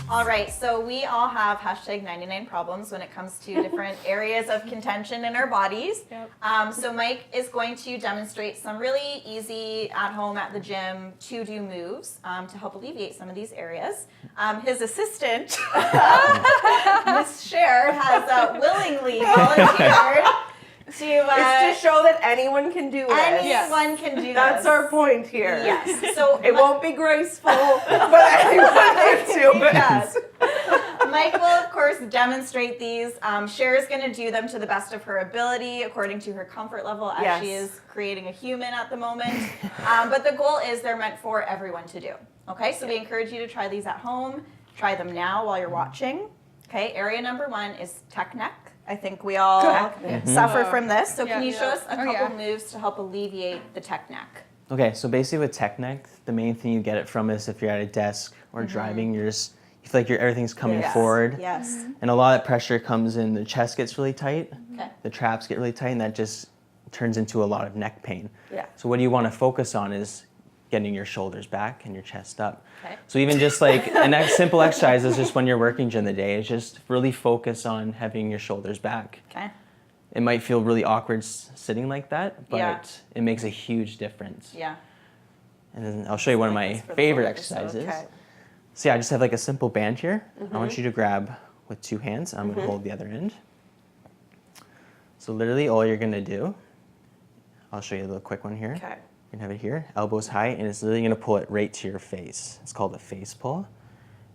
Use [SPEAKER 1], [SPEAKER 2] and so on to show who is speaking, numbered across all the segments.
[SPEAKER 1] All right, so we all have hashtag 99 problems when it comes to different areas of contention in our bodies.
[SPEAKER 2] Yep.
[SPEAKER 1] So Mike is going to demonstrate some really easy at home at the gym to-do moves to help alleviate some of these areas. His assistant, Miss Cher, has willingly volunteered
[SPEAKER 3] it's to show that anyone can do it.
[SPEAKER 1] anyone can do this.
[SPEAKER 3] That's our point here.
[SPEAKER 1] Yes. So
[SPEAKER 3] It won't be graceful, but anyone can do it.
[SPEAKER 1] Yes. Mike will, of course, demonstrate these. Cher is going to do them to the best of her ability, according to her comfort level, as she is creating a human at the moment. But the goal is they're meant for everyone to do. Okay, so we encourage you to try these at home. Try them now while you're watching. Okay, area number 1 is tech neck. I think we all suffer from this. So can you show us a couple moves to help alleviate the tech neck?
[SPEAKER 4] Okay, so basically with tech neck, the main thing you get it from is if you're at a desk or driving, you feel like everything's coming forward.
[SPEAKER 1] Yes.
[SPEAKER 4] And a lot of pressure comes in, the chest gets really tight,
[SPEAKER 1] Okay.
[SPEAKER 4] the traps get really tight, and that just turns into a lot of neck pain.
[SPEAKER 3] Yeah.
[SPEAKER 4] So what you want to focus on is getting your shoulders back and your chest up.
[SPEAKER 1] Okay.
[SPEAKER 4] So even just like a simple exercise is just when you're working during the day, is just really focus on having your shoulders back.
[SPEAKER 1] Okay.
[SPEAKER 4] It might feel really awkward sitting like that, but it makes a huge difference.
[SPEAKER 1] Yeah.
[SPEAKER 4] And then I'll show you one of my favorite exercises.
[SPEAKER 3] Okay.
[SPEAKER 4] So yeah, I just have like a simple band here. I want you to grab with 2 hands. I'm going to hold the other end. So literally all you're going to do, I'll show you a little quick one here.
[SPEAKER 3] Okay.
[SPEAKER 4] You can have it here, elbows high, and it's literally going to pull it right to your face. It's called a face pull,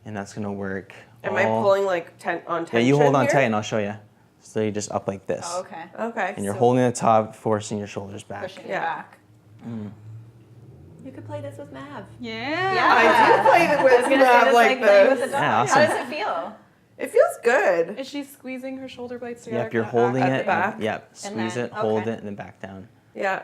[SPEAKER 4] and that's going to work.
[SPEAKER 3] Am I pulling like on tension?
[SPEAKER 4] Yeah, you hold on
[SPEAKER 3] here?
[SPEAKER 4] tight, and I'll show you. So you just up like this.
[SPEAKER 1] Oh, okay.
[SPEAKER 3] Okay.
[SPEAKER 4] And you're holding the top, forcing your shoulders back.
[SPEAKER 1] Pushing it back.
[SPEAKER 5] You could play this with Mav.
[SPEAKER 2] Yeah.
[SPEAKER 3] I do play it with Mav like
[SPEAKER 1] playing with the
[SPEAKER 3] this.
[SPEAKER 1] dog.
[SPEAKER 4] Yeah, awesome.
[SPEAKER 1] How does it feel?
[SPEAKER 3] It feels good.
[SPEAKER 2] Is she squeezing her shoulder blades together?
[SPEAKER 4] Yep, you're
[SPEAKER 2] kind of
[SPEAKER 4] holding
[SPEAKER 3] at
[SPEAKER 4] it.
[SPEAKER 3] the back?
[SPEAKER 4] Yep, squeeze it, hold it, and then back down.
[SPEAKER 3] Yeah.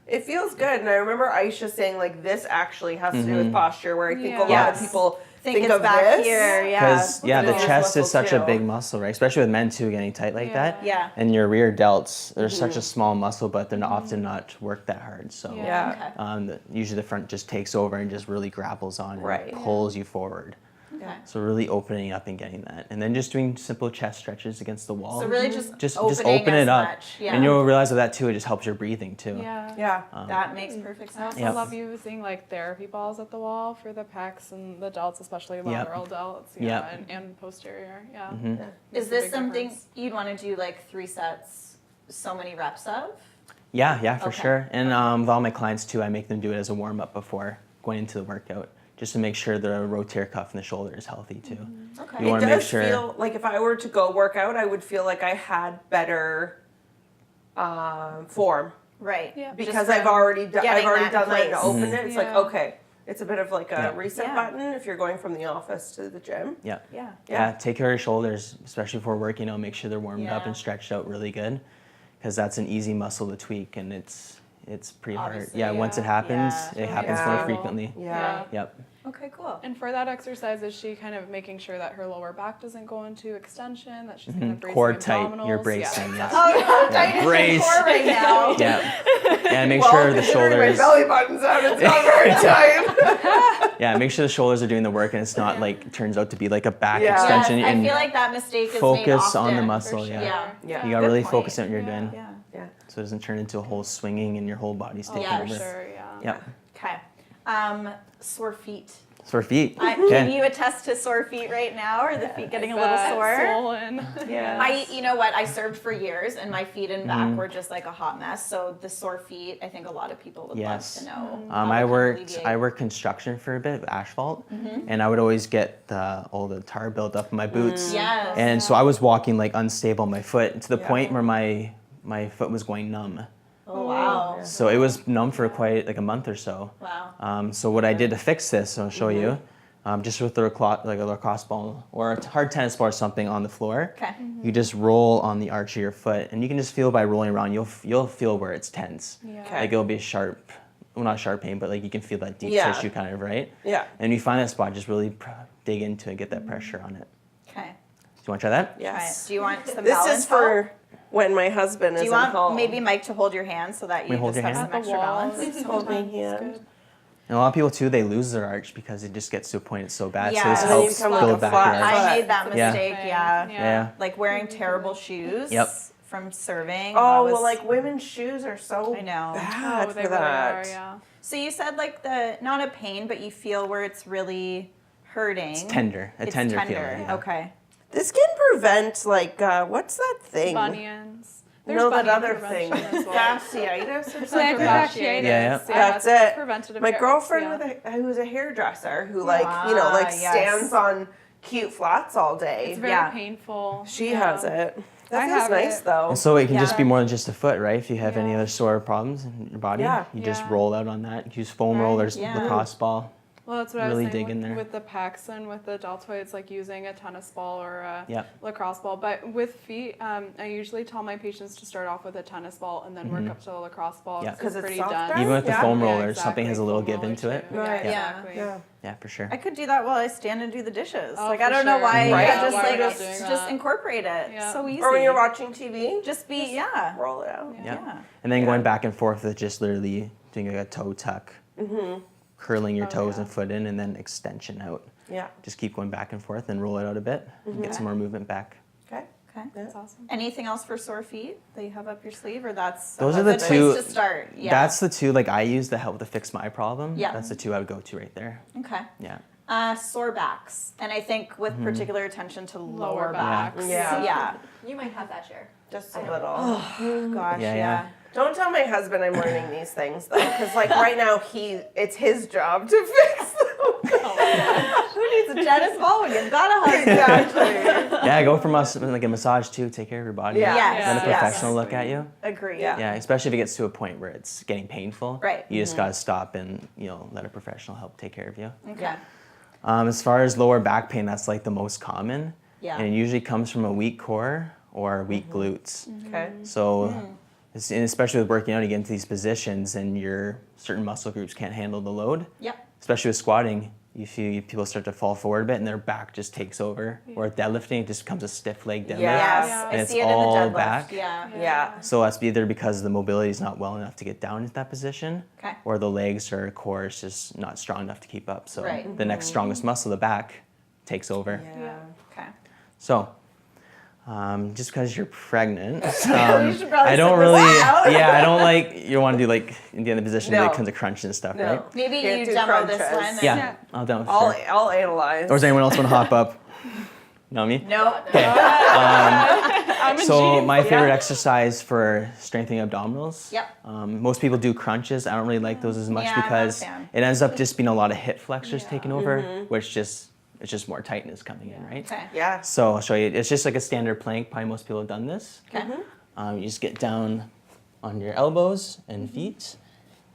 [SPEAKER 3] It feels good. And I remember Aisha saying like this actually has to do with posture, where I think a lot of people think
[SPEAKER 1] it's
[SPEAKER 3] of
[SPEAKER 1] back
[SPEAKER 3] this.
[SPEAKER 1] here,
[SPEAKER 4] Because the
[SPEAKER 3] this
[SPEAKER 4] chest is
[SPEAKER 3] muscle
[SPEAKER 4] such a
[SPEAKER 3] too.
[SPEAKER 4] big muscle, right? Especially with men too, getting tight like that.
[SPEAKER 1] Yeah.
[SPEAKER 4] And your rear delts, they're such a small muscle, but they're often not worked that hard. So
[SPEAKER 3] Yeah.
[SPEAKER 1] Okay.
[SPEAKER 4] usually the front just takes over and just really grapples on
[SPEAKER 3] Right.
[SPEAKER 4] and pulls you forward.
[SPEAKER 1] Okay.
[SPEAKER 4] So really opening up and getting that, and then just doing simple chest stretches against the wall.
[SPEAKER 1] So really just
[SPEAKER 4] open
[SPEAKER 1] opening
[SPEAKER 4] it
[SPEAKER 1] as
[SPEAKER 4] up,
[SPEAKER 1] much. Yeah.
[SPEAKER 4] and you'll realize with that too, it just helps your breathing too.
[SPEAKER 2] Yeah.
[SPEAKER 3] Yeah.
[SPEAKER 1] That makes perfect
[SPEAKER 2] I
[SPEAKER 1] sense.
[SPEAKER 2] also love using like therapy balls at the wall for the pecs and the delts, especially lateral delts. Yeah. And posterior. Yeah.
[SPEAKER 1] Is
[SPEAKER 2] Makes a
[SPEAKER 1] this
[SPEAKER 2] big
[SPEAKER 1] something
[SPEAKER 2] difference.
[SPEAKER 1] you'd want to do like 3 sets, so many reps of?
[SPEAKER 4] Yeah, for
[SPEAKER 1] Okay.
[SPEAKER 4] sure. And with all my clients too, I make them do it as a warm up before going into the workout, just to make sure the rotator cuff and the shoulder is healthy too.
[SPEAKER 1] Okay.
[SPEAKER 4] You
[SPEAKER 3] It
[SPEAKER 4] want to make
[SPEAKER 3] does
[SPEAKER 4] sure.
[SPEAKER 3] feel like if I were to go work out, I would feel like I had better form
[SPEAKER 1] Right.
[SPEAKER 2] Yeah.
[SPEAKER 3] because
[SPEAKER 1] Just
[SPEAKER 3] I've already done
[SPEAKER 1] getting
[SPEAKER 3] that
[SPEAKER 1] that in
[SPEAKER 3] and
[SPEAKER 1] place.
[SPEAKER 3] opened it. It's like
[SPEAKER 2] Yeah.
[SPEAKER 3] okay, it's a bit of like a reset
[SPEAKER 1] Yeah.
[SPEAKER 3] button if you're going from the office to the gym.
[SPEAKER 4] Yeah.
[SPEAKER 1] Yeah.
[SPEAKER 4] Take care of your shoulders, especially before work. Make sure they're warmed up
[SPEAKER 1] Yeah.
[SPEAKER 4] and stretched out really good, because that's an easy muscle to tweak, and it's pretty hard.
[SPEAKER 1] Obviously,
[SPEAKER 4] Yeah, once it happens,
[SPEAKER 1] Yeah.
[SPEAKER 4] it happens
[SPEAKER 3] Yeah.
[SPEAKER 4] more frequently.
[SPEAKER 3] Yeah.
[SPEAKER 4] Yep.
[SPEAKER 1] Okay, cool.
[SPEAKER 2] And for that exercise, is she kind of making sure that her lower back doesn't go into extension, that she's kind of bracing
[SPEAKER 4] Core tight,
[SPEAKER 2] abdominals?
[SPEAKER 4] you're bracing. Yeah.
[SPEAKER 1] Oh, I'm tight
[SPEAKER 4] Brace.
[SPEAKER 1] core right now.
[SPEAKER 4] Yeah. And make sure the
[SPEAKER 3] considering
[SPEAKER 4] shoulders.
[SPEAKER 3] My belly button's out. It's not very tight.
[SPEAKER 4] Yeah, make sure the shoulders are doing the work, and it's not like turns out to be like a back
[SPEAKER 3] Yeah.
[SPEAKER 4] extension.
[SPEAKER 1] Yes, I
[SPEAKER 4] and
[SPEAKER 1] feel like that mistake is made
[SPEAKER 4] focus on the
[SPEAKER 1] often.
[SPEAKER 4] muscle.
[SPEAKER 2] sure.
[SPEAKER 4] Yeah.
[SPEAKER 1] Yeah.
[SPEAKER 3] Yeah.
[SPEAKER 4] You gotta
[SPEAKER 1] Good
[SPEAKER 4] really
[SPEAKER 1] point.
[SPEAKER 4] focus on what you're doing,
[SPEAKER 1] Yeah.
[SPEAKER 3] Yeah.
[SPEAKER 4] so it doesn't turn into a whole swinging and your whole body's taking
[SPEAKER 1] yeah,
[SPEAKER 4] over.
[SPEAKER 2] Sure, yeah.
[SPEAKER 4] Yep.
[SPEAKER 1] Okay. Sore feet.
[SPEAKER 4] Sore feet.
[SPEAKER 1] Can
[SPEAKER 4] Okay.
[SPEAKER 1] you attest to sore feet right now? Are the feet getting a little
[SPEAKER 2] That
[SPEAKER 1] sore?
[SPEAKER 2] Swollen.
[SPEAKER 3] Yeah.
[SPEAKER 1] You know what? I served for years, and my feet and back were just like a hot mess. So the sore feet, I think a lot of people would
[SPEAKER 4] Yes.
[SPEAKER 1] love to know. how
[SPEAKER 4] I
[SPEAKER 1] to kind of
[SPEAKER 4] worked
[SPEAKER 1] alleviate.
[SPEAKER 4] construction for a bit, asphalt, and I would always get all the tar built up in my boots.
[SPEAKER 1] Yes.
[SPEAKER 4] And so I was walking like unstable on my foot to the point where my foot was going numb.
[SPEAKER 1] Oh wow.
[SPEAKER 4] So it was numb for quite like a month or so.
[SPEAKER 1] Wow.
[SPEAKER 4] So what I did to fix this, I'll show you, just with a lacrosse ball or a hard tennis ball or something on the floor.
[SPEAKER 1] Okay.
[SPEAKER 4] You just roll on the arch of your foot, and you can just feel by rolling around, you'll feel where it's tense.
[SPEAKER 2] Yeah.
[SPEAKER 3] Okay.
[SPEAKER 4] Like it'll be sharp, well not sharp pain, but like you can feel that deep
[SPEAKER 3] Yeah.
[SPEAKER 4] tissue kind of, right?
[SPEAKER 3] Yeah.
[SPEAKER 4] And you find that spot, just really dig into it, get that pressure on it.
[SPEAKER 1] Okay.
[SPEAKER 4] Do you want to try that?
[SPEAKER 1] Try it.
[SPEAKER 3] Yes.
[SPEAKER 1] Do you want some
[SPEAKER 3] This
[SPEAKER 1] balance
[SPEAKER 3] is for when my husband
[SPEAKER 1] Do
[SPEAKER 3] isn't
[SPEAKER 1] you want
[SPEAKER 3] home.
[SPEAKER 1] maybe Mike to hold your hand so that you
[SPEAKER 4] hold
[SPEAKER 1] just
[SPEAKER 4] your
[SPEAKER 1] have
[SPEAKER 4] hand?
[SPEAKER 1] some extra balance?
[SPEAKER 3] Please hold my hand.
[SPEAKER 4] And a lot of people too, they lose their arch because it just gets to a point it's so bad.
[SPEAKER 1] Yeah.
[SPEAKER 4] So this
[SPEAKER 1] And then you
[SPEAKER 4] helps
[SPEAKER 3] become like
[SPEAKER 4] build
[SPEAKER 3] a
[SPEAKER 4] back
[SPEAKER 3] flat
[SPEAKER 4] your arch.
[SPEAKER 1] I made that
[SPEAKER 4] Yeah.
[SPEAKER 1] mistake, yeah.
[SPEAKER 4] Yeah.
[SPEAKER 1] Like wearing terrible shoes
[SPEAKER 4] Yep.
[SPEAKER 1] from serving.
[SPEAKER 3] Oh,
[SPEAKER 1] that was-
[SPEAKER 3] well, like women's shoes are so
[SPEAKER 1] I know.
[SPEAKER 3] bad
[SPEAKER 2] Oh,
[SPEAKER 3] for
[SPEAKER 2] they really
[SPEAKER 3] that.
[SPEAKER 2] are, yeah.
[SPEAKER 1] So you said like the, not a pain, but you feel where it's really hurting.
[SPEAKER 4] It's tender, a
[SPEAKER 1] It's
[SPEAKER 4] tender
[SPEAKER 1] tender.
[SPEAKER 4] feeling. Yeah.
[SPEAKER 1] Okay.
[SPEAKER 3] This can prevent, like, what's that thing?
[SPEAKER 2] Bunions.
[SPEAKER 3] No, that
[SPEAKER 2] bunion
[SPEAKER 3] other thing.
[SPEAKER 2] prevention as well.
[SPEAKER 3] Fasciitis or something?
[SPEAKER 2] Plantar fasciitis.
[SPEAKER 4] Yeah.
[SPEAKER 3] That's it.
[SPEAKER 2] Preventative
[SPEAKER 3] My
[SPEAKER 2] care.
[SPEAKER 3] girlfriend
[SPEAKER 2] yeah.
[SPEAKER 3] who's a hairdresser who like
[SPEAKER 1] yes.
[SPEAKER 3] stands on cute flats all day.
[SPEAKER 2] It's very
[SPEAKER 1] Yeah.
[SPEAKER 2] painful.
[SPEAKER 3] She
[SPEAKER 2] yeah.
[SPEAKER 3] has it. That
[SPEAKER 2] I
[SPEAKER 3] feels
[SPEAKER 2] have
[SPEAKER 3] nice
[SPEAKER 2] it.
[SPEAKER 3] though.
[SPEAKER 4] And so it can just
[SPEAKER 1] Yeah.
[SPEAKER 4] be more than just a foot, right? If you have any
[SPEAKER 2] Yeah.
[SPEAKER 4] other sore problems in your body,
[SPEAKER 3] Yeah.
[SPEAKER 4] you just
[SPEAKER 2] Yeah.
[SPEAKER 4] roll out on that. Use foam
[SPEAKER 2] Right.
[SPEAKER 4] rollers,
[SPEAKER 1] Yeah.
[SPEAKER 4] lacrosse ball.
[SPEAKER 2] Well, that's what
[SPEAKER 4] Really
[SPEAKER 2] I was saying
[SPEAKER 4] dig in there.
[SPEAKER 2] with the pecs and with the deltoids, like using a tennis ball or a
[SPEAKER 4] Yep.
[SPEAKER 2] lacrosse ball. But with feet, I usually tell my patients to start off with a tennis ball and then work up to the lacrosse ball.
[SPEAKER 4] Yeah.
[SPEAKER 3] 'Cause it's
[SPEAKER 2] pretty
[SPEAKER 3] softer?
[SPEAKER 2] dense.
[SPEAKER 4] Even with the
[SPEAKER 3] Yeah.
[SPEAKER 4] foam
[SPEAKER 2] Yeah,
[SPEAKER 4] rollers, something has a little
[SPEAKER 2] exactly.
[SPEAKER 4] give
[SPEAKER 2] Foam
[SPEAKER 4] into
[SPEAKER 2] roller
[SPEAKER 4] it.
[SPEAKER 2] too.
[SPEAKER 3] Right.
[SPEAKER 2] Yeah,
[SPEAKER 1] Yeah.
[SPEAKER 2] exactly.
[SPEAKER 3] Yeah.
[SPEAKER 4] Yeah, for sure.
[SPEAKER 1] I could do that while I stand and do the dishes.
[SPEAKER 2] Oh,
[SPEAKER 1] like I
[SPEAKER 2] for
[SPEAKER 1] don't know
[SPEAKER 2] sure.
[SPEAKER 1] why.
[SPEAKER 3] Right.
[SPEAKER 1] Yeah, just
[SPEAKER 2] Why
[SPEAKER 1] like
[SPEAKER 2] we're not doing
[SPEAKER 1] just
[SPEAKER 2] that.
[SPEAKER 1] incorporate it.
[SPEAKER 2] Yeah.
[SPEAKER 1] So easy.
[SPEAKER 3] Or when you're watching TV,
[SPEAKER 1] just be yeah.
[SPEAKER 3] roll it out.
[SPEAKER 4] Yeah.
[SPEAKER 1] Yeah.
[SPEAKER 4] And then
[SPEAKER 3] Yeah.
[SPEAKER 4] going back and forth with just literally doing like a toe tuck, curling your
[SPEAKER 2] Oh,
[SPEAKER 4] toes
[SPEAKER 2] yeah.
[SPEAKER 4] and foot in, and then extension out.
[SPEAKER 3] Yeah.
[SPEAKER 4] Just keep going back and forth and roll it out a bit and get some more movement back.
[SPEAKER 3] Okay.
[SPEAKER 1] Okay.
[SPEAKER 2] That's awesome.
[SPEAKER 1] Anything else for sore feet that you have up your sleeve, or that's
[SPEAKER 4] Those
[SPEAKER 1] a
[SPEAKER 4] are the
[SPEAKER 1] good
[SPEAKER 4] two-
[SPEAKER 1] place to start? Yeah.
[SPEAKER 4] That's the two like I use to help to fix my problem.
[SPEAKER 1] Yeah.
[SPEAKER 4] That's the two I would go to right there.
[SPEAKER 1] okay.
[SPEAKER 4] Yeah.
[SPEAKER 1] Sore backs, and I think with particular attention to lower
[SPEAKER 2] Lower
[SPEAKER 1] backs.
[SPEAKER 2] backs.
[SPEAKER 3] Yeah.
[SPEAKER 1] Yeah.
[SPEAKER 5] You might have that chair.
[SPEAKER 3] Just a
[SPEAKER 5] I know.
[SPEAKER 3] little.
[SPEAKER 1] Gosh.
[SPEAKER 4] Yeah,
[SPEAKER 1] Yeah.
[SPEAKER 4] yeah.
[SPEAKER 3] Don't tell my husband I'm learning these things though, because like right now it's his job to fix them.
[SPEAKER 1] Who needs a tennis ball when you've got a husband?
[SPEAKER 3] Exactly.
[SPEAKER 4] Yeah, go for like a massage too. Take care of your body.
[SPEAKER 3] Yeah.
[SPEAKER 1] Yes.
[SPEAKER 4] Let a
[SPEAKER 1] yes.
[SPEAKER 4] professional look at you.
[SPEAKER 1] Agree.
[SPEAKER 3] Yeah.
[SPEAKER 4] Yeah, especially if it gets to a point where it's getting painful.
[SPEAKER 1] Right.
[SPEAKER 4] You just gotta stop and let a professional help take care of you.
[SPEAKER 1] Okay.
[SPEAKER 4] As far as lower back pain, that's like the most common.
[SPEAKER 1] Yeah.
[SPEAKER 4] And it usually comes from a weak core or weak glutes.
[SPEAKER 3] Okay.
[SPEAKER 4] So,
[SPEAKER 1] Mm.
[SPEAKER 4] and especially with working out, you get into these positions and your certain muscle groups can't handle the load.
[SPEAKER 1] Yep.
[SPEAKER 4] Especially with squatting, you feel people start to fall forward a bit and their back just takes over. Or deadlifting, it just becomes a stiff leg deadlift.
[SPEAKER 3] Yeah.
[SPEAKER 1] Yes.
[SPEAKER 2] Yeah.
[SPEAKER 1] I
[SPEAKER 4] And it's
[SPEAKER 1] see it in
[SPEAKER 4] all
[SPEAKER 1] the deadlift.
[SPEAKER 4] back.
[SPEAKER 1] Yeah.
[SPEAKER 3] Yeah.
[SPEAKER 4] So that's either because the mobility is not well enough to get down into that position,
[SPEAKER 1] Okay.
[SPEAKER 4] or the legs or core is just not strong enough to keep up. So
[SPEAKER 1] Right.
[SPEAKER 4] the next strongest muscle, the back, takes over.
[SPEAKER 3] Yeah.
[SPEAKER 1] Okay.
[SPEAKER 4] So, just because you're pregnant,
[SPEAKER 1] should probably
[SPEAKER 4] I don't
[SPEAKER 1] sit
[SPEAKER 4] really,
[SPEAKER 1] this out.
[SPEAKER 4] yeah, I don't like, you want to do like in the other position, do
[SPEAKER 3] No.
[SPEAKER 4] like tons of crunch and stuff,
[SPEAKER 3] No.
[SPEAKER 4] right?
[SPEAKER 1] Maybe
[SPEAKER 3] Can't
[SPEAKER 1] you
[SPEAKER 3] do
[SPEAKER 1] demo this
[SPEAKER 3] crunches.
[SPEAKER 1] one. and-
[SPEAKER 4] Yeah, I'll demo for
[SPEAKER 3] I'll
[SPEAKER 4] sure.
[SPEAKER 3] I'll analyze.
[SPEAKER 4] Or does anyone else want to hop up? No, me?
[SPEAKER 1] No.
[SPEAKER 4] Okay.
[SPEAKER 2] I'm a
[SPEAKER 4] So
[SPEAKER 2] G.
[SPEAKER 4] my favorite exercise for strengthening abdominals.
[SPEAKER 1] Yep.
[SPEAKER 4] Most people do crunches. I don't really like those as much
[SPEAKER 1] Yeah, I'm not a
[SPEAKER 4] because
[SPEAKER 1] fan.
[SPEAKER 4] it ends up just being a lot of hip flexors
[SPEAKER 2] Yeah.
[SPEAKER 4] taking over, which it's just more tightness coming in, right?
[SPEAKER 1] Okay.
[SPEAKER 3] Yeah.
[SPEAKER 4] So I'll show you. It's just like a standard plank. Probably most people have done this.
[SPEAKER 1] Okay.
[SPEAKER 4] You just get down on your elbows and feet,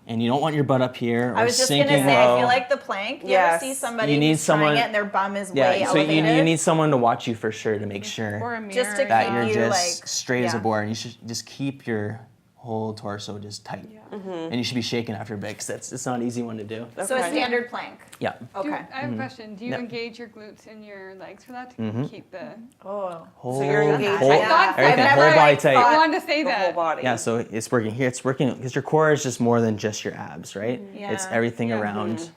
[SPEAKER 4] and you don't want your butt up here or
[SPEAKER 1] I was just gonna
[SPEAKER 4] sinking
[SPEAKER 1] say,
[SPEAKER 4] low.
[SPEAKER 1] I feel like the plank. You
[SPEAKER 3] Yes.
[SPEAKER 1] ever see somebody
[SPEAKER 4] You need
[SPEAKER 1] who's trying
[SPEAKER 4] someone-
[SPEAKER 1] it and their bum is
[SPEAKER 4] yeah,
[SPEAKER 1] way
[SPEAKER 4] so
[SPEAKER 1] elevated?
[SPEAKER 4] you need someone to watch you for sure to make sure
[SPEAKER 2] Or a mirror.
[SPEAKER 1] Just to
[SPEAKER 4] that
[SPEAKER 1] keep
[SPEAKER 4] you're
[SPEAKER 1] you,
[SPEAKER 4] just
[SPEAKER 1] like,
[SPEAKER 4] straight as a
[SPEAKER 1] yeah.
[SPEAKER 4] board. And you should just keep your whole torso just tight.
[SPEAKER 2] Yeah.
[SPEAKER 4] And you should be shaking after a bit because it's not an easy one to do.
[SPEAKER 1] So a
[SPEAKER 3] Okay.
[SPEAKER 1] standard plank.
[SPEAKER 4] Yeah.
[SPEAKER 1] Okay.
[SPEAKER 6] I have a question. Do you
[SPEAKER 4] Yeah.
[SPEAKER 6] engage your glutes and your legs for that to keep the?
[SPEAKER 1] Oh.
[SPEAKER 4] Whole,
[SPEAKER 3] you're engaged.
[SPEAKER 4] whole,
[SPEAKER 3] I
[SPEAKER 6] thought-
[SPEAKER 4] everything,
[SPEAKER 1] I've
[SPEAKER 4] whole
[SPEAKER 1] never,
[SPEAKER 4] body
[SPEAKER 1] like,
[SPEAKER 4] tight.
[SPEAKER 6] I wanted to say
[SPEAKER 3] The whole
[SPEAKER 6] that.
[SPEAKER 3] body.
[SPEAKER 4] Yeah, so it's working here. It's working because your core is just more than just your abs, right? It's
[SPEAKER 1] Yeah.
[SPEAKER 4] everything
[SPEAKER 6] Yeah.
[SPEAKER 4] around.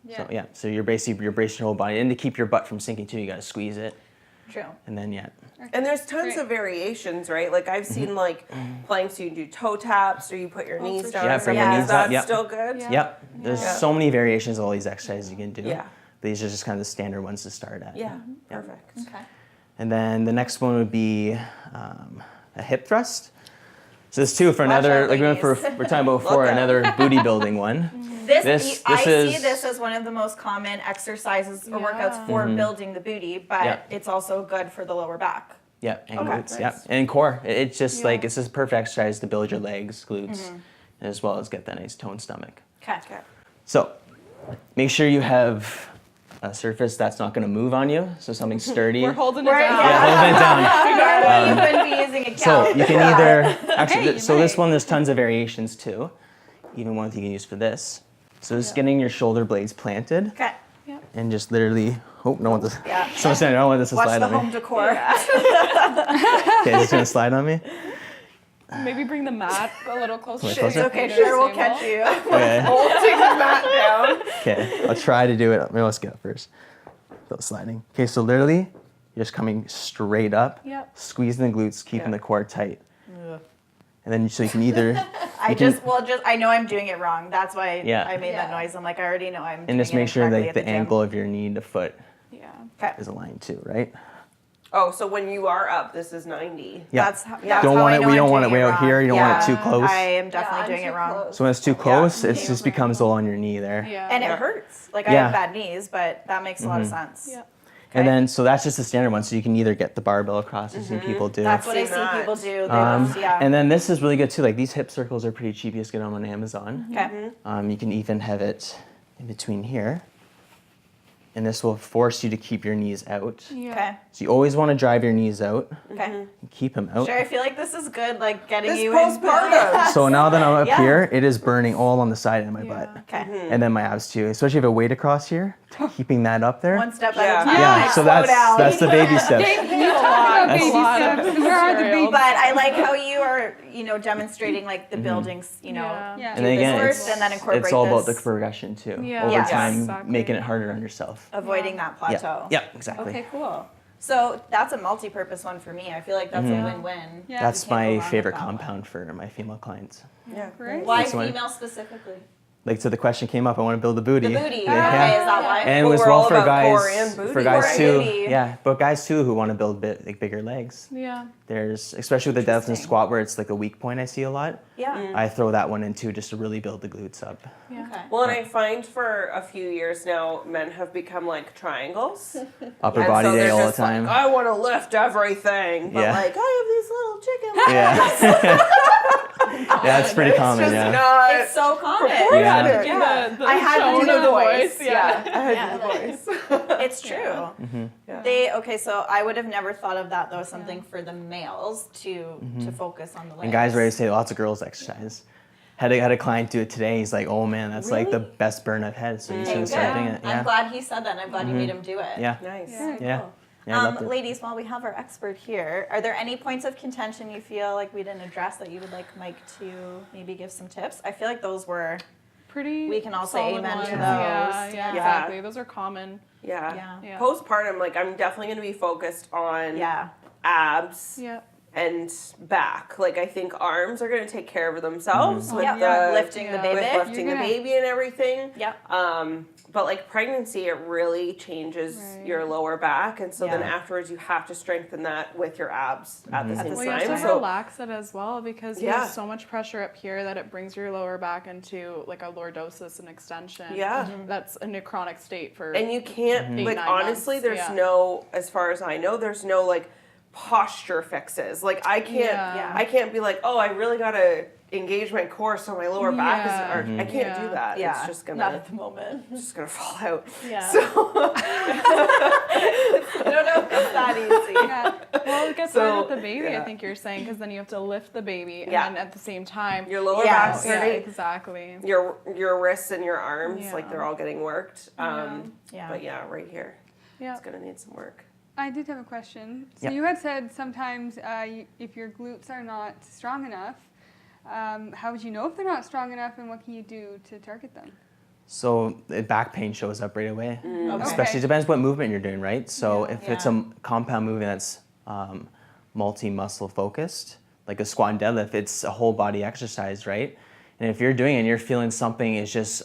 [SPEAKER 6] Yeah.
[SPEAKER 4] So yeah, so you're bracing your whole body, and to keep your butt from sinking too, you got to squeeze it,
[SPEAKER 1] True.
[SPEAKER 4] and then yeah.
[SPEAKER 3] And there's tons
[SPEAKER 6] Great.
[SPEAKER 3] of variations, right? Like I've seen like planks you do toe taps or you put your knees
[SPEAKER 2] for
[SPEAKER 3] down.
[SPEAKER 2] sure.
[SPEAKER 4] Yeah,
[SPEAKER 3] or
[SPEAKER 4] bring
[SPEAKER 1] your
[SPEAKER 3] something.
[SPEAKER 1] knees
[SPEAKER 3] Is that
[SPEAKER 4] up, yep.
[SPEAKER 3] still good?
[SPEAKER 2] Yeah.
[SPEAKER 4] Yep. There's
[SPEAKER 3] Yeah.
[SPEAKER 4] so many variations of all these exercises you can do.
[SPEAKER 3] Yeah.
[SPEAKER 4] These are just kind of the standard ones to start at.
[SPEAKER 3] Yeah.
[SPEAKER 4] Yeah.
[SPEAKER 3] Perfect.
[SPEAKER 1] Okay.
[SPEAKER 4] And then the next one would be a hip thrust. So there's two for another,
[SPEAKER 1] out,
[SPEAKER 4] like we're
[SPEAKER 1] ladies.
[SPEAKER 4] talking about before,
[SPEAKER 3] Look out.
[SPEAKER 4] another booty building one. This
[SPEAKER 1] I see
[SPEAKER 4] is-
[SPEAKER 1] this as one of the most common exercises or workouts
[SPEAKER 2] Yeah.
[SPEAKER 1] for building the booty, but
[SPEAKER 4] Yeah.
[SPEAKER 1] it's also good for the lower back.
[SPEAKER 4] Yep, and
[SPEAKER 3] Okay,
[SPEAKER 4] glutes.
[SPEAKER 3] nice.
[SPEAKER 4] Yep, and core. It's just
[SPEAKER 2] Yeah.
[SPEAKER 4] like it's just a perfect exercise to build your legs, glutes, as well as get that nice toned stomach.
[SPEAKER 1] Okay.
[SPEAKER 3] Okay.
[SPEAKER 4] So make sure you have a surface that's not going to move on you, so something sturdy.
[SPEAKER 2] We're holding it
[SPEAKER 1] We're-
[SPEAKER 2] down.
[SPEAKER 4] Yeah, hold it down.
[SPEAKER 1] You wouldn't be using a couch.
[SPEAKER 4] So you can either actually.
[SPEAKER 6] Hey, you
[SPEAKER 4] so this
[SPEAKER 6] might.
[SPEAKER 4] one, there's tons of variations too. Even one you can use for this. So just getting your shoulder blades planted
[SPEAKER 1] Okay.
[SPEAKER 4] and just literally Oh, no one does.
[SPEAKER 1] Yeah.
[SPEAKER 4] Someone's saying I don't want this to
[SPEAKER 1] Watch
[SPEAKER 4] slide
[SPEAKER 1] the
[SPEAKER 4] on
[SPEAKER 1] home
[SPEAKER 4] me.
[SPEAKER 1] decor.
[SPEAKER 4] Okay, is it gonna slide on me?
[SPEAKER 2] Maybe bring the mat a little closer.
[SPEAKER 4] Wait,
[SPEAKER 2] to
[SPEAKER 4] closer?
[SPEAKER 2] your
[SPEAKER 1] Okay,
[SPEAKER 2] computer
[SPEAKER 1] sure, we'll
[SPEAKER 2] table.
[SPEAKER 1] catch you.
[SPEAKER 4] Okay.
[SPEAKER 3] Holding the mat down.
[SPEAKER 4] Okay, I'll try to do it. Maybe let's get up first. Without sliding. Okay, so literally, you're just coming straight up,
[SPEAKER 2] Yep.
[SPEAKER 4] squeezing the glutes, keeping
[SPEAKER 3] Yeah.
[SPEAKER 4] the core tight. And then so you can either,
[SPEAKER 1] I know I'm doing it wrong. That's why
[SPEAKER 4] Yeah.
[SPEAKER 1] I made that noise. I'm like, I already know I'm doing
[SPEAKER 4] and just
[SPEAKER 1] it
[SPEAKER 4] make sure
[SPEAKER 1] incorrectly
[SPEAKER 4] like
[SPEAKER 1] at
[SPEAKER 4] the
[SPEAKER 1] gym.
[SPEAKER 4] angle of your knee to foot
[SPEAKER 2] Yeah.
[SPEAKER 1] Okay.
[SPEAKER 4] is aligned too, right?
[SPEAKER 3] Oh, so when you are up, this is 90.
[SPEAKER 4] Yeah.
[SPEAKER 1] That's how
[SPEAKER 4] Don't
[SPEAKER 1] I
[SPEAKER 4] want it.
[SPEAKER 1] know
[SPEAKER 4] We
[SPEAKER 1] I'm
[SPEAKER 4] don't want it
[SPEAKER 1] doing
[SPEAKER 4] way out
[SPEAKER 1] wrong.
[SPEAKER 4] here. You don't want it too close.
[SPEAKER 1] I am definitely doing it wrong.
[SPEAKER 4] So when it's too close, it
[SPEAKER 2] Okay,
[SPEAKER 4] just
[SPEAKER 2] over
[SPEAKER 4] becomes
[SPEAKER 2] angle.
[SPEAKER 4] all on your knee there.
[SPEAKER 2] Yeah.
[SPEAKER 1] And
[SPEAKER 3] Yeah.
[SPEAKER 1] it hurts. Like I
[SPEAKER 4] Yeah.
[SPEAKER 1] have bad knees, but that makes a lot of sense.
[SPEAKER 2] Yeah.
[SPEAKER 4] And
[SPEAKER 1] Okay.
[SPEAKER 4] then so that's just the standard one. So you can either get the barbell across, as some people do.
[SPEAKER 1] That's what I
[SPEAKER 3] I've
[SPEAKER 1] see
[SPEAKER 3] seen that.
[SPEAKER 1] people do. They yeah.
[SPEAKER 4] And then this is really good too. Like these hip circles are pretty cheap. You just get them on Amazon.
[SPEAKER 1] Okay.
[SPEAKER 4] You can even have it in between here. And this will force you to keep your knees out.
[SPEAKER 2] Yeah.
[SPEAKER 1] Okay.
[SPEAKER 4] So you always want to drive your knees out.
[SPEAKER 1] Okay.
[SPEAKER 4] And keep them out.
[SPEAKER 1] Sure, I feel like this is good, like getting
[SPEAKER 3] This
[SPEAKER 1] you
[SPEAKER 3] postpartum.
[SPEAKER 4] So now that I'm up
[SPEAKER 1] Yeah.
[SPEAKER 4] here, it is burning all on the side of my
[SPEAKER 2] Yeah.
[SPEAKER 4] butt.
[SPEAKER 1] Okay.
[SPEAKER 4] And then my abs too. Especially if I have a weight across here, keeping that up there.
[SPEAKER 1] One step
[SPEAKER 3] Yeah.
[SPEAKER 1] at a time.
[SPEAKER 4] Yeah,
[SPEAKER 1] Like,
[SPEAKER 4] so
[SPEAKER 1] slow down.
[SPEAKER 4] that's the baby steps.
[SPEAKER 6] You talk about
[SPEAKER 4] That's-
[SPEAKER 6] baby
[SPEAKER 2] A lot of
[SPEAKER 6] steps. Where are the
[SPEAKER 2] material.
[SPEAKER 6] baby
[SPEAKER 1] But I like how you are, demonstrating like the buildings,
[SPEAKER 2] Yeah.
[SPEAKER 6] Yeah.
[SPEAKER 1] do
[SPEAKER 4] And then
[SPEAKER 1] this
[SPEAKER 4] again,
[SPEAKER 1] first and then incorporate
[SPEAKER 4] it's all about the
[SPEAKER 1] this,
[SPEAKER 4] progression too.
[SPEAKER 2] Yeah.
[SPEAKER 4] Over
[SPEAKER 1] Yes.
[SPEAKER 4] time,
[SPEAKER 2] Exactly.
[SPEAKER 4] making it harder on yourself.
[SPEAKER 1] avoiding that
[SPEAKER 4] Yeah.
[SPEAKER 1] plateau.
[SPEAKER 4] Yeah, exactly.
[SPEAKER 1] Okay, cool. So that's a multi-purpose one for me. I feel like that's a win-win.
[SPEAKER 6] Yeah.
[SPEAKER 4] That's
[SPEAKER 1] You can't go
[SPEAKER 4] my
[SPEAKER 1] wrong with
[SPEAKER 4] favorite
[SPEAKER 1] that one.
[SPEAKER 4] compound for my female clients.
[SPEAKER 3] Yeah.
[SPEAKER 6] Great.
[SPEAKER 1] Why
[SPEAKER 4] This one.
[SPEAKER 1] female specifically?
[SPEAKER 4] Like, so the question came up, I want to build a booty.
[SPEAKER 1] The booty.
[SPEAKER 4] Yeah.
[SPEAKER 1] Okay, is that why?
[SPEAKER 4] And it
[SPEAKER 3] Well,
[SPEAKER 4] was
[SPEAKER 3] we're
[SPEAKER 4] well
[SPEAKER 3] all
[SPEAKER 4] for
[SPEAKER 3] about core
[SPEAKER 4] guys,
[SPEAKER 3] and booty,
[SPEAKER 4] for guys
[SPEAKER 1] right?
[SPEAKER 4] too.
[SPEAKER 1] Booty.
[SPEAKER 4] Yeah, but guys too who want to build like bigger legs.
[SPEAKER 2] Yeah.
[SPEAKER 4] There's, especially with the deadlift and squat where it's like a weak point I see a lot.
[SPEAKER 1] Yeah.
[SPEAKER 4] I throw that one in too just to really build the glutes up.
[SPEAKER 2] Yeah.
[SPEAKER 1] Okay.
[SPEAKER 3] Well, and I find for a few years now, men have become like triangles.
[SPEAKER 4] Upper
[SPEAKER 3] And
[SPEAKER 4] body
[SPEAKER 3] so
[SPEAKER 4] day
[SPEAKER 3] they're
[SPEAKER 4] all the
[SPEAKER 3] just
[SPEAKER 4] time.
[SPEAKER 3] Like, I want to lift everything, but
[SPEAKER 4] Yeah.
[SPEAKER 3] like I have these little chicken legs.
[SPEAKER 4] Yeah. Yeah, it's pretty common,
[SPEAKER 3] Just
[SPEAKER 4] yeah.
[SPEAKER 3] not.
[SPEAKER 1] It's so common.
[SPEAKER 4] Yeah.
[SPEAKER 1] Yeah.
[SPEAKER 2] The
[SPEAKER 1] I had to
[SPEAKER 2] tone
[SPEAKER 1] do
[SPEAKER 2] of
[SPEAKER 1] the
[SPEAKER 2] voice.
[SPEAKER 3] Yeah, I had
[SPEAKER 1] Yeah.
[SPEAKER 3] the voice.
[SPEAKER 1] It's true. Okay, so I would have never thought of that though, something for the males to focus on the legs.
[SPEAKER 4] And guys ready to say lots of girls exercise. Had a client do it today. He's like, oh man, that's like the best burn I've had. So you should
[SPEAKER 1] Okay,
[SPEAKER 4] start doing
[SPEAKER 1] good.
[SPEAKER 4] it.
[SPEAKER 1] I'm
[SPEAKER 4] Yeah.
[SPEAKER 1] glad he said that and I'm glad you made him do it.
[SPEAKER 4] Yeah.
[SPEAKER 3] Nice.
[SPEAKER 1] Very
[SPEAKER 4] Yeah.
[SPEAKER 1] cool.
[SPEAKER 4] Yeah, I loved it.
[SPEAKER 1] Ladies, while we have our expert here, are there any points of contention you feel like we didn't address that you would like Mike to maybe give some tips? I feel like those were
[SPEAKER 2] Pretty.
[SPEAKER 1] We can all say
[SPEAKER 2] solid
[SPEAKER 1] amen to
[SPEAKER 2] ones.
[SPEAKER 1] those.
[SPEAKER 2] Yeah,
[SPEAKER 1] Yeah.
[SPEAKER 2] yeah, exactly. Those are common.
[SPEAKER 3] Yeah.
[SPEAKER 1] Yeah.
[SPEAKER 3] Postpartum, like I'm definitely going to be focused on
[SPEAKER 1] Yeah.
[SPEAKER 3] abs
[SPEAKER 2] Yeah.
[SPEAKER 3] and back. Like I think arms are going to take care of themselves with
[SPEAKER 1] Yep.
[SPEAKER 3] the
[SPEAKER 1] Lifting the
[SPEAKER 2] Yeah.
[SPEAKER 1] baby.
[SPEAKER 3] with lifting the
[SPEAKER 6] You're gonna-
[SPEAKER 3] baby and everything.
[SPEAKER 1] Yep.
[SPEAKER 3] But like pregnancy, it really changes
[SPEAKER 2] Right.
[SPEAKER 3] your lower back, and so then
[SPEAKER 1] Yeah.
[SPEAKER 3] afterwards you have to strengthen that with your abs at the same
[SPEAKER 2] Well, you have to
[SPEAKER 3] time. So
[SPEAKER 2] relax it as well because you
[SPEAKER 3] Yeah.
[SPEAKER 2] have so much pressure up here that it brings your lower back into like a lordosis and extension.
[SPEAKER 3] yeah.
[SPEAKER 2] That's a necrotic state for.
[SPEAKER 3] And you can't like
[SPEAKER 2] 8-9
[SPEAKER 3] honestly
[SPEAKER 2] months,
[SPEAKER 3] there's
[SPEAKER 2] yeah.
[SPEAKER 3] no, as far as I know, there's no like posture fixes. Like I can't
[SPEAKER 2] Yeah.
[SPEAKER 3] I can't be like, oh, I really gotta engage my core so my lower back is
[SPEAKER 2] Yeah.
[SPEAKER 3] or I can't do
[SPEAKER 2] Yeah.
[SPEAKER 3] that.
[SPEAKER 1] Yeah.
[SPEAKER 3] It's just
[SPEAKER 1] Not
[SPEAKER 3] gonna
[SPEAKER 1] at the moment.
[SPEAKER 3] fall out.
[SPEAKER 1] Yeah.
[SPEAKER 3] So
[SPEAKER 1] I don't know if it's that easy.
[SPEAKER 2] Yeah. Well, it gets
[SPEAKER 3] So,
[SPEAKER 2] hard with the baby,
[SPEAKER 3] yeah.
[SPEAKER 2] I think you're saying, because then you have to lift the baby, and
[SPEAKER 3] Yeah.
[SPEAKER 2] then at the same time,
[SPEAKER 3] your lower
[SPEAKER 1] Yeah.
[SPEAKER 3] back's
[SPEAKER 2] yeah,
[SPEAKER 3] hurting,
[SPEAKER 2] exactly.
[SPEAKER 3] your wrists and your arms, like
[SPEAKER 2] Yeah.
[SPEAKER 3] they're all getting worked.
[SPEAKER 1] Yeah.
[SPEAKER 3] But yeah, right here.
[SPEAKER 2] Yeah.
[SPEAKER 3] It's gonna need some work.
[SPEAKER 6] I did have a question. So
[SPEAKER 4] Yeah.
[SPEAKER 6] you had said sometimes if your glutes are not strong enough, how would you know if they're not strong enough, and what can you do to target them?
[SPEAKER 4] So the back pain shows up right away.
[SPEAKER 1] Okay.
[SPEAKER 4] Especially depends what movement you're doing, right? So if it's
[SPEAKER 1] Yeah.
[SPEAKER 4] a compound movement that's multi-muscle focused, like a squat and deadlift, it's a whole body exercise, right? And if you're doing it and you're feeling something is just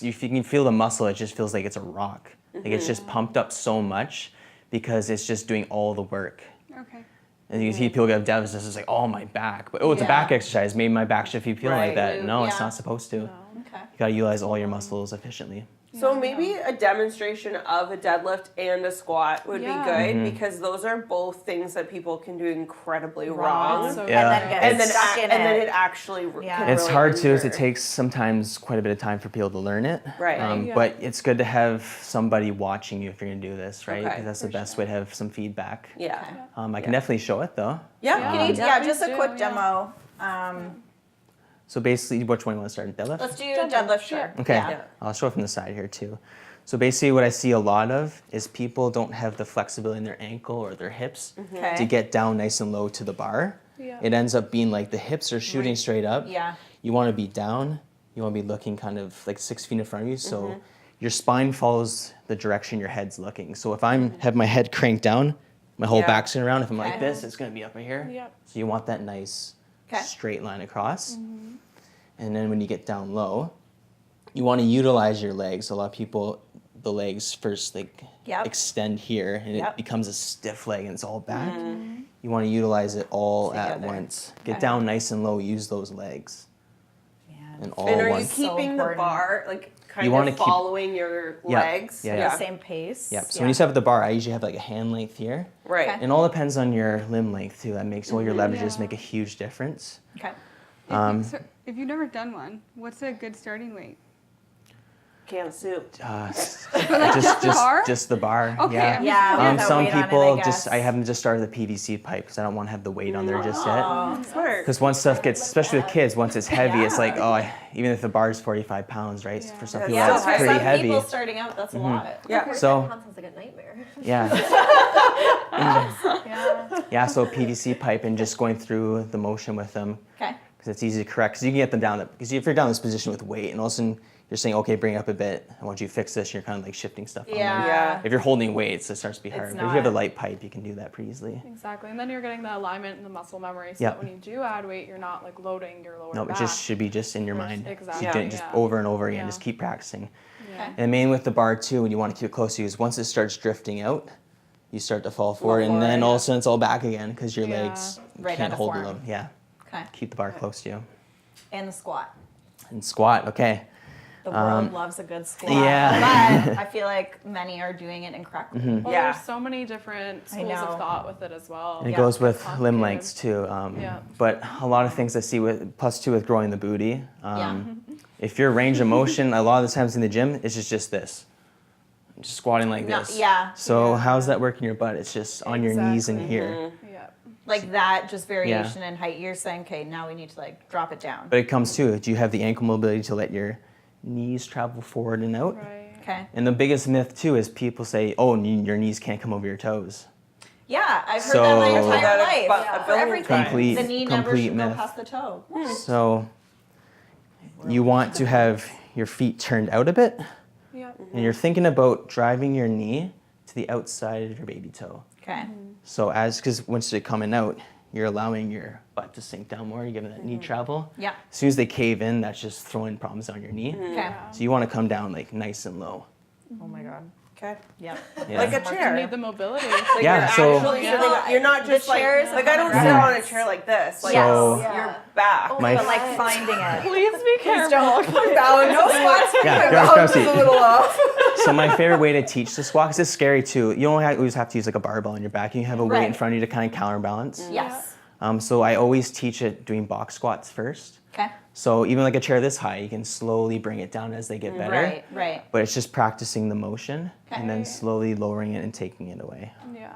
[SPEAKER 4] if you can feel the muscle, it just feels like it's a rock. Like it's just pumped up so much because it's just doing all the work.
[SPEAKER 6] Okay.
[SPEAKER 4] And you see people get deadlifts, it's just like, oh, my back. But it's a
[SPEAKER 1] Yeah.
[SPEAKER 4] back exercise. Maybe my back should be feeling like
[SPEAKER 3] Right.
[SPEAKER 4] that. No, it's
[SPEAKER 1] Yeah.
[SPEAKER 4] not supposed to.
[SPEAKER 1] Okay.
[SPEAKER 4] You gotta utilize all your muscles efficiently.
[SPEAKER 3] So maybe a demonstration of a deadlift and a squat would
[SPEAKER 2] Yeah.
[SPEAKER 3] be good
[SPEAKER 4] Mm-hmm.
[SPEAKER 3] because those are both things that people can do incredibly wrong.
[SPEAKER 2] So
[SPEAKER 4] Yeah.
[SPEAKER 1] And then get
[SPEAKER 3] And then,
[SPEAKER 1] stuck in
[SPEAKER 3] and then
[SPEAKER 1] it.
[SPEAKER 3] it actually
[SPEAKER 1] Yeah.
[SPEAKER 3] can
[SPEAKER 4] It's
[SPEAKER 3] really
[SPEAKER 4] hard too, is
[SPEAKER 3] injure.
[SPEAKER 4] it takes sometimes quite a bit of time for people to learn it.
[SPEAKER 3] Right.
[SPEAKER 2] Yeah.
[SPEAKER 4] But it's good to have somebody watching you if you're gonna do this, right?
[SPEAKER 3] Okay,
[SPEAKER 4] Because that's the best way to have some feedback.
[SPEAKER 3] Yeah.
[SPEAKER 4] I can definitely show it though.
[SPEAKER 3] Yeah.
[SPEAKER 1] Can you,
[SPEAKER 2] Yeah,
[SPEAKER 1] just a
[SPEAKER 2] please
[SPEAKER 1] quick
[SPEAKER 2] do, yeah.
[SPEAKER 1] demo.
[SPEAKER 4] So basically, which one you want to start? Deadlift?
[SPEAKER 1] Let's do
[SPEAKER 2] Deadlift,
[SPEAKER 1] deadlift, sure.
[SPEAKER 4] Okay,
[SPEAKER 1] Yeah.
[SPEAKER 3] Yeah.
[SPEAKER 4] I'll show it from the side here too. So basically what I see a lot of is people don't have the flexibility in their ankle or their hips to get down nice and low to the bar.
[SPEAKER 2] Yeah.
[SPEAKER 4] It ends up being like the hips are shooting straight up.
[SPEAKER 1] Yeah.
[SPEAKER 4] You want to be down. You want to be looking kind of like 6 feet in front of you. So your spine follows the direction your head's looking. So if I'm have my head cranked down, my whole back's going around. If I'm like this, it's going to be up right here.
[SPEAKER 2] Yep.
[SPEAKER 4] So you want that nice straight line across. And then when you get down low, you want to utilize your legs. A lot of people, the legs first like extend here and it becomes a stiff leg and it's all back. You want to utilize it all at once. Get down nice and low, use those legs. And all
[SPEAKER 3] And are
[SPEAKER 4] one.
[SPEAKER 3] you keeping the bar like kind
[SPEAKER 4] You wanna
[SPEAKER 3] of
[SPEAKER 4] keep-
[SPEAKER 3] following your legs?
[SPEAKER 1] The same pace.
[SPEAKER 4] Yep. So when you set up the bar, I usually have like a hand length here.
[SPEAKER 3] Right.
[SPEAKER 1] Okay.
[SPEAKER 4] And all depends on your limb length too. That makes all your leverages make a huge difference.
[SPEAKER 1] Okay.
[SPEAKER 6] So if you've never done one, what's a good starting weight?
[SPEAKER 3] Can of soup.
[SPEAKER 4] Just
[SPEAKER 6] bar?
[SPEAKER 4] just the bar.
[SPEAKER 6] Okay,
[SPEAKER 4] Yeah.
[SPEAKER 6] I'm
[SPEAKER 1] Yeah. with the
[SPEAKER 4] Some
[SPEAKER 1] weight on it,
[SPEAKER 4] people
[SPEAKER 1] guess.
[SPEAKER 4] I haven't just started the PVC pipe because I don't want to have the weight on there just yet.
[SPEAKER 3] Smart.
[SPEAKER 4] Because once stuff gets, especially with kids, once it's heavy, it's like, even if the bar is 45 pounds, right? For some people,
[SPEAKER 1] Yeah,
[SPEAKER 4] that's
[SPEAKER 1] for
[SPEAKER 4] pretty
[SPEAKER 1] some
[SPEAKER 4] heavy.
[SPEAKER 1] people starting out, that's a lot.
[SPEAKER 3] Yeah.
[SPEAKER 4] So,
[SPEAKER 5] Sounds like a nightmare.
[SPEAKER 4] yeah.
[SPEAKER 1] Yeah.
[SPEAKER 4] Yeah, so PVC pipe and just going through the motion with them.
[SPEAKER 1] Okay.
[SPEAKER 4] Because it's easy to correct. Because you can get them down. Because if you're down in this position with weight, and all of a sudden you're saying, okay, bring it up a bit. I want you to fix this. You're kind of like shifting stuff on them.
[SPEAKER 3] Yeah.
[SPEAKER 4] If you're holding weights, it starts to be hard. But if you have a
[SPEAKER 1] not.
[SPEAKER 4] light pipe, you can do that pretty easily.
[SPEAKER 2] Exactly. And then you're getting the alignment and the muscle memory so
[SPEAKER 4] Yep.
[SPEAKER 2] that when you do add weight, you're not like loading your lower
[SPEAKER 4] No,
[SPEAKER 2] back.
[SPEAKER 4] it just should be just in your mind.
[SPEAKER 2] Exactly.
[SPEAKER 4] So you do it just over and over again. Just keep practicing.
[SPEAKER 2] Yeah.
[SPEAKER 4] And main with the bar too, when you want to keep it close to you, is once it starts drifting out, you start to fall forward, and then all of a sudden it's all back again because your legs
[SPEAKER 1] Right
[SPEAKER 4] can't
[SPEAKER 1] out of
[SPEAKER 4] hold
[SPEAKER 1] form.
[SPEAKER 4] them. Yeah,
[SPEAKER 1] Okay.
[SPEAKER 4] keep the bar close to you.
[SPEAKER 1] And the squat.
[SPEAKER 4] And squat, okay.
[SPEAKER 1] The world loves a good squat.
[SPEAKER 4] yeah.
[SPEAKER 1] But I feel like many are doing it incorrectly.
[SPEAKER 2] Well,
[SPEAKER 3] Yeah.
[SPEAKER 2] there's so many different schools
[SPEAKER 1] know.
[SPEAKER 2] of thought with it as well.
[SPEAKER 4] And it
[SPEAKER 1] Yeah.
[SPEAKER 4] goes with limb
[SPEAKER 2] Complicated.
[SPEAKER 4] lengths too.
[SPEAKER 2] Yeah.
[SPEAKER 4] But a lot of things I see with, plus too with growing the booty. If your range of motion, a lot of the times in the gym, it's just this. Just squatting like
[SPEAKER 1] No,
[SPEAKER 4] this.
[SPEAKER 1] yeah.
[SPEAKER 4] So how's that working your butt? It's just on your knees and here.
[SPEAKER 2] Yeah.
[SPEAKER 1] Like that, just variation in height. You're saying, okay, now we need to like drop it down.
[SPEAKER 4] But it comes to, do you have the ankle mobility to let your knees travel forward and out?
[SPEAKER 2] Right.
[SPEAKER 1] Okay.
[SPEAKER 4] And the biggest myth too is people say, oh, your knees can't come over your toes.
[SPEAKER 1] Yeah, I've heard
[SPEAKER 4] So-
[SPEAKER 1] that my
[SPEAKER 4] I've
[SPEAKER 1] entire
[SPEAKER 3] heard that
[SPEAKER 1] life.
[SPEAKER 3] a
[SPEAKER 1] For
[SPEAKER 3] billion
[SPEAKER 1] everything.
[SPEAKER 3] times.
[SPEAKER 4] Complete-
[SPEAKER 1] the knee never
[SPEAKER 4] complete
[SPEAKER 1] should go
[SPEAKER 4] myth.
[SPEAKER 1] past the toe.
[SPEAKER 4] So you want to have your feet turned out a bit,
[SPEAKER 2] Yeah.
[SPEAKER 4] and you're thinking about driving your knee to the outside of your baby toe.
[SPEAKER 1] Okay.
[SPEAKER 4] So because once you're coming out, you're allowing your butt to sink down more, you're giving that knee travel.
[SPEAKER 1] Yeah.
[SPEAKER 4] As soon as they cave in, that's just throwing problems on your knee.
[SPEAKER 1] Okay.
[SPEAKER 4] So you want to come down like nice and low.
[SPEAKER 1] Oh my god.
[SPEAKER 3] Okay.
[SPEAKER 1] Yep.
[SPEAKER 4] Yeah.
[SPEAKER 3] Like a
[SPEAKER 2] You
[SPEAKER 3] chair.
[SPEAKER 2] need the mobility.
[SPEAKER 3] Like
[SPEAKER 4] Yeah,
[SPEAKER 3] you're
[SPEAKER 4] so-
[SPEAKER 3] actually
[SPEAKER 1] Yeah.
[SPEAKER 3] sitting, you're not
[SPEAKER 1] The
[SPEAKER 3] just like,
[SPEAKER 1] chairs
[SPEAKER 3] like I don't sit on a chair like this. Like
[SPEAKER 4] So-
[SPEAKER 3] your back.
[SPEAKER 4] My
[SPEAKER 1] But like finding it.
[SPEAKER 2] Please be careful.
[SPEAKER 3] balance. No squats.
[SPEAKER 4] Yeah, grab seat.
[SPEAKER 3] a little off.
[SPEAKER 4] So my favorite way to teach the squat, because it's scary too. You don't always have to use like a barbell on your back. You have a weight in
[SPEAKER 1] Right.
[SPEAKER 4] front of you to kind of counterbalance.
[SPEAKER 1] Yes.
[SPEAKER 4] So I always teach it doing box squats first.
[SPEAKER 1] Okay.
[SPEAKER 4] So even like a chair this high, you can slowly bring it down as they get better.
[SPEAKER 1] Right. Right.
[SPEAKER 4] But it's just practicing the motion and then
[SPEAKER 2] Okay.
[SPEAKER 4] slowly lowering it and taking it away.
[SPEAKER 2] Yeah.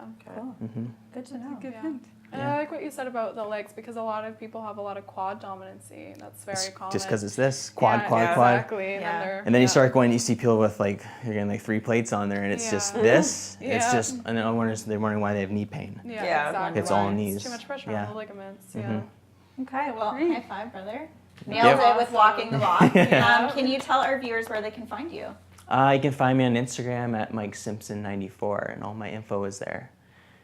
[SPEAKER 1] Good to know.
[SPEAKER 6] Good
[SPEAKER 2] Yeah.
[SPEAKER 6] hint.
[SPEAKER 2] And I like what you said about the legs because a lot of people have a lot of quad dominancy. That's very common.
[SPEAKER 4] Just because it's this quad,
[SPEAKER 2] Yeah,
[SPEAKER 4] quad, quad.
[SPEAKER 2] Exactly. And
[SPEAKER 1] Yeah.
[SPEAKER 2] then, they're,
[SPEAKER 4] And then you
[SPEAKER 2] yeah.
[SPEAKER 4] start going, you see people with like, you're getting like 3 plates on there and it's just this. It's
[SPEAKER 2] Yeah.
[SPEAKER 4] just, and then they're wondering why they have knee pain.
[SPEAKER 2] Yeah,
[SPEAKER 3] Yeah,
[SPEAKER 2] exactly.
[SPEAKER 4] it's all
[SPEAKER 2] It's
[SPEAKER 4] knees.
[SPEAKER 2] Too much pressure
[SPEAKER 4] Yeah.
[SPEAKER 2] on the ligaments. Yeah.
[SPEAKER 1] Okay. Well,
[SPEAKER 6] Great.
[SPEAKER 1] high five, brother. Nailed it with walking the walk. Can you tell our viewers where they can find you?
[SPEAKER 4] You can find me on Instagram at Mike Simpson 94 and all my info is there.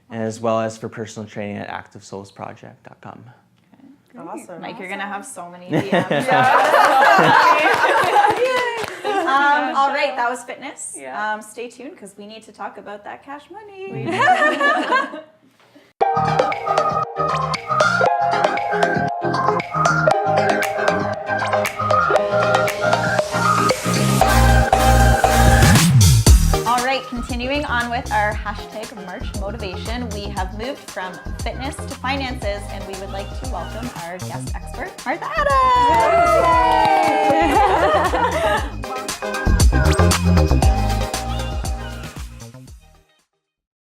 [SPEAKER 4] And as well as for personal training at activesoulsproject.com.
[SPEAKER 3] Awesome.
[SPEAKER 1] Mike, you're gonna have so many DMs. All right, that was fitness.
[SPEAKER 2] Yeah.
[SPEAKER 1] Stay tuned because we need to talk about that cash money. All right, continuing on with our hashtag March motivation, we have moved from fitness to finances, and we would like to welcome our guest expert, Martha Adams.